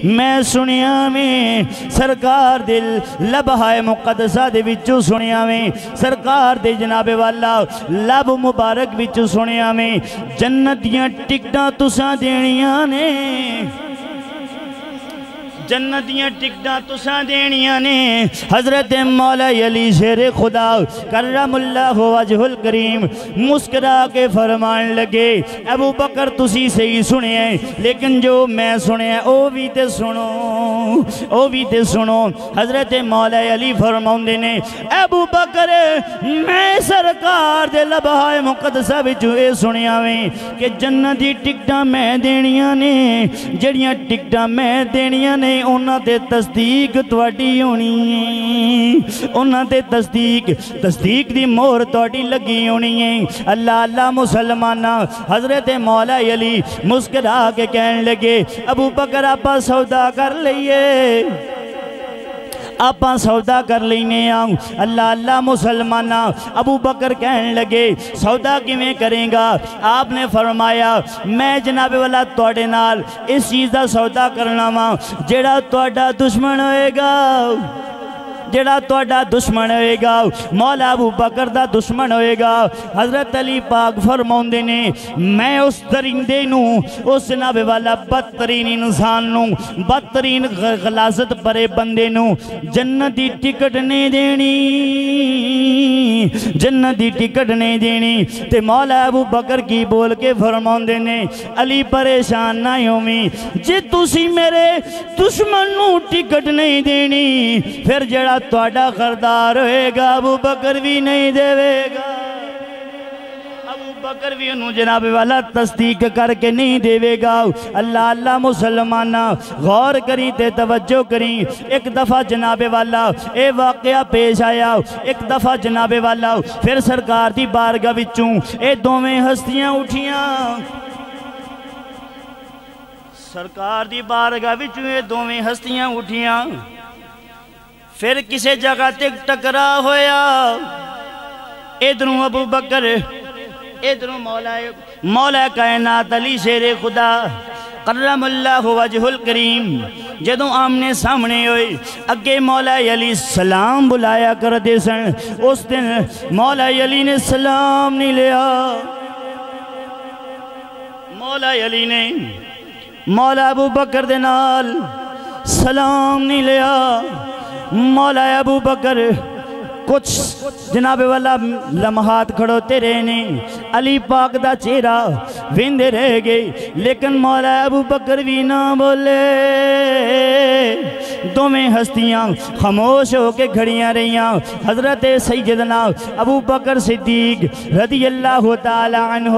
میں سنیا میں سرکار دل لبہائے مقدسہ دے وچوں سنیا میں سرکار دے جناب والا لب مبارک وچوں سنیا میں جنت دیاں ٹکٹاں تساں دینیاں نے جنت دیاں ٹکٹاں تساں دینیاں نے حضرت مولا علی شیر خدا کرم اللہ وجہ الکریم مسکرا کے فرمان لگے ابو بکر تسی صحیح سنے ہیں لیکن جو میں سنے ہیں او بھی تے سنو حضرت مولا علی فرمان دینے ابو بکر میں سرکار دے لبہائے مقدسہ بچو اے سنیا میں کہ جنت دی ٹکٹاں میں دینیاں نے جڑیاں ٹکٹاں میں دینیاں نے انہاں تے تصدیق تواڈی ہونی ہے انہاں تے تصدیق دی مہر تواڈی لگی ہونی ہے اللہ اللہ مسلمانہ حضرت مولا علی مسکرا کے کہنے لگے ابو بکر آپا سودا کر لئیے آپاں سودا کر لینے آؤں اللہ اللہ مسلمانہ ابو بکر کہنے لگے سودا کیویں کریں گا آپ نے فرمایا میں جناب والا توڑے نال اس چیز دا سودا کرنا ماں جیڑا توڑا دشمن ہوئے گا جڑا توڑا دشمن ہوئے گا مولا ابو بکر دا دشمن ہوئے گا حضرت علی پاک فرماؤں دینے میں اس درندے نوں اس جناب والا بدترین انسان نوں بدترین غلاظت پرے بندے نوں جنتی ٹکٹ نہیں دینی جنتی ٹکٹ نہیں دینی تے مولا ابو بکر کی بول کے فرماؤں دینے علی پریشان نہ ہومی جے تسی میرے دشمن نوں ٹکٹ نہیں دینی پھر جڑا توڑا غردار ہوئے گا ابو بکر بھی نہیں دے گا ابو بکر بھی انہوں جناب والا تصدیق کر کے نہیں دے گا اللہ اللہ مسلمانہ غور کریں تے توجہ کریں ایک دفعہ جناب والا اے واقعہ پیش آیا ایک دفعہ جناب والا پھر سرکار دی بارگاہ وچوں اے دوویں ہستیاں اٹھیاں سرکار دی بارگاہ وچوں اے دوویں ہستیاں اٹھیاں پھر کسے جگہ تک ٹکرا ہویا ادھروں ابو بکر ادھروں مولا کائنات علی شیر خدا کرم اللہ وجہ الکریم جدوں آمنے سامنے ہوئے اگے مولا علی سلام بلایا کر دے سن اس دن مولا علی نے سلام نہیں لیا مولا علی نے مولا ابو بکر دے نال سلام نہیں لیا مولا ابو بکر کچھ جناب والا لمحات کھڑوتے رہنے علی پاک دا چہرہ ویندے رہ گئے لیکن مولا ابو بکر بھی نہ بولے دومیں ہستیاں خاموش ہو کے کھڑیاں رہیاں حضرت سیدنا ابو بکر صدیق رضی اللہ تعالی عنہ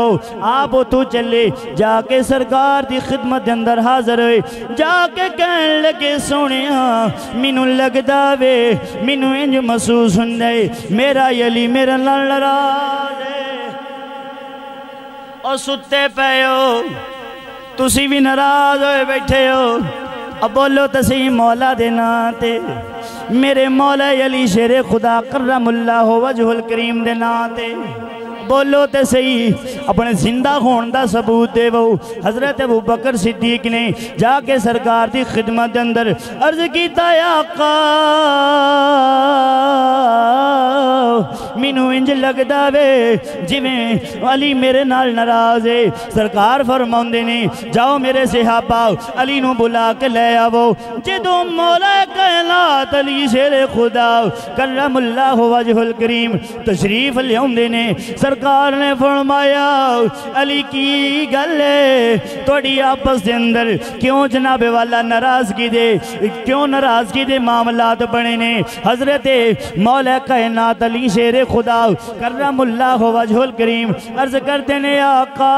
آپ تو چلے جا کے سرکار دی خدمت اندر حاضر ہوئے جا کے کہنے لگے سونیاں مینوں لگدا وے مینوں انج محسوس ہندے میرا علی میرا ناراض ہے اور ستے پے ہو تسی بھی ناراض ہوئے بیٹھے ہو اب بولو تسی مولا دینا تے میرے مولا علی شیر خدا کرم اللہ وجہ الکریم دینا تے بولو تے صحیح اپنے زندہ خون دا ثبوت دے وہ حضرت ابو بکر صدیق نے جا کے سرکار دی خدمت اندر عرض کیتا یا آقا مینوں انج لگدا وے جویں علی میرے نال ناراض ہے سرکار فرماندے نے جاؤ میرے صحابہ علی نو بلا کے لے آو جدوں مولا کائنات علی شیر خدا کرم اللہ وجہ الکریم تشریف لیاوندے نے سرکار نے فرمایا علی کی گل ہے توڑی آپس دے اندر کیوں جناب والا ناراضگی دے معاملات بنے نے حضرت مولا کائنات علی شیر خدا کرم اللہ وجہ الکریم عرض کرتے نے آقا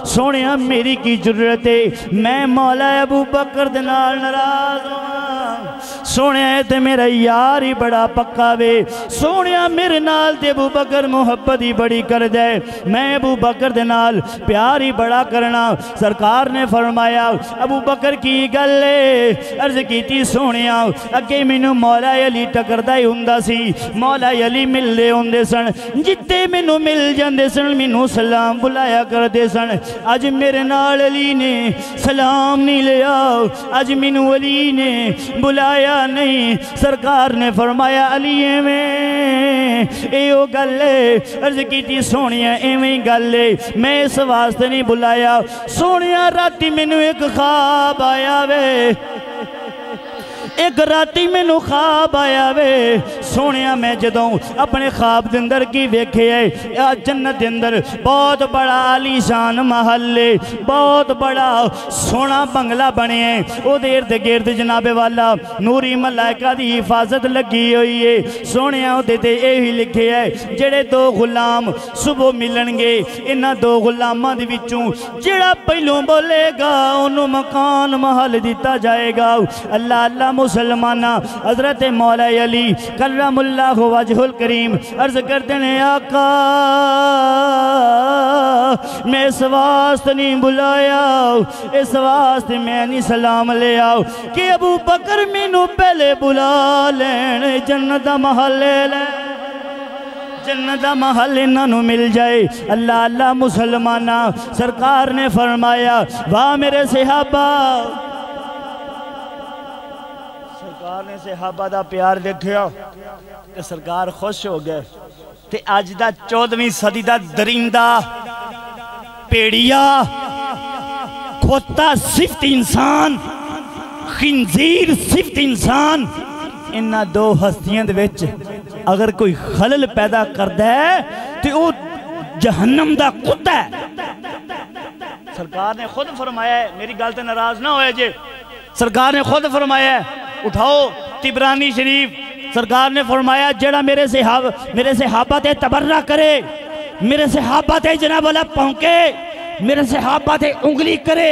سونیا میری کی جرت ہے میں مولا ابو بکر دنال ناراض ہوں سونے تے میرا یار ہی بڑا پکا وے سونے میرے نال تے ابو بکر محبت ہی بڑی کر دے میں ابو بکر دے نال پیار ہی بڑا کرنا سرکار نے فرمایا ابو بکر کی گلے عرض کیتی سونے اگے مینوں مولا علی ٹکردا ہی ہوندا سی مولا علی ملدے ہوندے سن جتے مینوں مل جاندے سن مینوں سلام بلایا کردے سن اج میرے نال علی نے سلام نہیں لیا اج مینوں علی نے بلایا نہیں سرکار نے فرمایا علی ایویں ایو گلے عرض کیتی سونیا ایویں گلے میں اس واسطے نہیں بلایا سونیا راتی مینوں ایک خواب آیا وے ایک راتی میں نو خواب آیا وے سونیا میں جدوں اپنے خواب دندر کی ویکھے ہے جنت دندر بہت بڑا عالی شان محلے بہت بڑا سونا بنگلہ بنے ہیں او دیر دے گرد جناب والا نوری ملائکہ دی حفاظت لگی ہوئی ہے سونیا دیتے اے ہی لکھے ہے جڑے دو غلام صبح ملنگے انہا دو غلامہ دی وچوں جڑا پہلوں بولے گا انہوں مکان محل دیتا جائے گا اللہ اللہ مسلمانہ حضرت مولا علی کرم اللہ وجہ الکریم عرض کرتے ہیں آقا میں اس واسطے نہیں بلایا اس واسطے میں نہیں سلام لے آؤ کہ ابو بکر مینوں پہلے بلا لین جنت محل لے لین جنت محل انہوں مل جائے اللہ اللہ مسلمانہ سرکار نے فرمایا واہ میرے صحابہ سرکار نے صحابہ دا پیار دیکھیا کہ سرکار خوش ہو گئے تے آج دا 14ویں صدی دا درندہ پیڑیا کھوتا صفت انسان خنزیر صفت انسان انہا دو ہستیاں دے وچ اگر کوئی خلل پیدا کردہ ہے تو وہ جہنم دا کتا ہے سرکار نے خود فرمایا ہے میری گالتے ناراض نہ ہوئے جے سرکار نے خود فرمایا ہے اٹھاؤ تبرانی شریف سرکار نے فرمایا جڑا میرے صحابہ تے تبرہ کرے میرے صحابہ تے جناب اللہ پہنکے میرے صحابہ تے انگلی کرے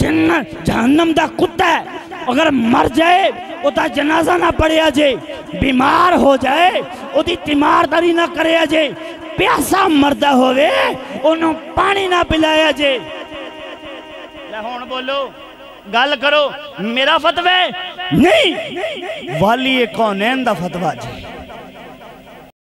جہنم دا کتا ہے اگر مر جائے وہ تا جنازہ نہ پڑے آجے بیمار ہو جائے وہ دی تیمارداری نہ کرے آجے پیاسا مردہ ہوئے انہوں پانی نہ پلائے آجے لہون بولو گل کرو میرا فتوہ نہیں والی کونین دا فتوہ جی